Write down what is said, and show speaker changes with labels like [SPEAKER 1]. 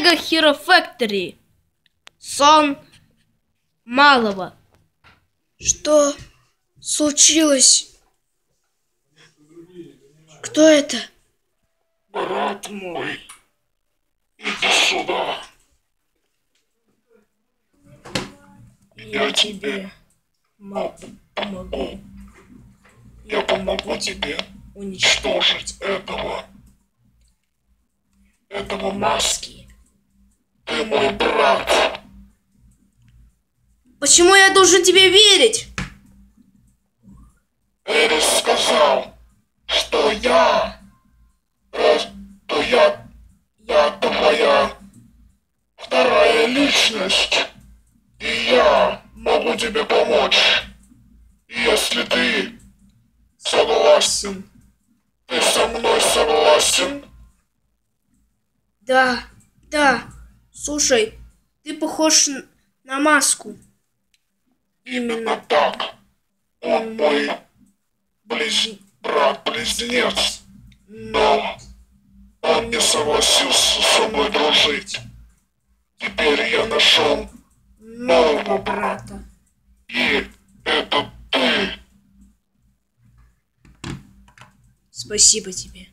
[SPEAKER 1] Mega Hero Factory. Сон малого.
[SPEAKER 2] Что случилось? Кто это?
[SPEAKER 3] Брат мой, иди сюда. Я тебе помогу. Я помогу тебе уничтожить этого маски. Ты мой брат.
[SPEAKER 2] Почему я должен тебе верить?
[SPEAKER 3] Эрис сказал, что я твоя вторая личность. И я могу тебе помочь. Если ты согласен. Ты со мной согласен?
[SPEAKER 2] Да. Слушай, ты похож на маску.
[SPEAKER 3] Именно так. Он мой брат-близнец. Но он не согласился со мной дружить. Теперь я нашел нового брата. И это ты.
[SPEAKER 2] Спасибо тебе.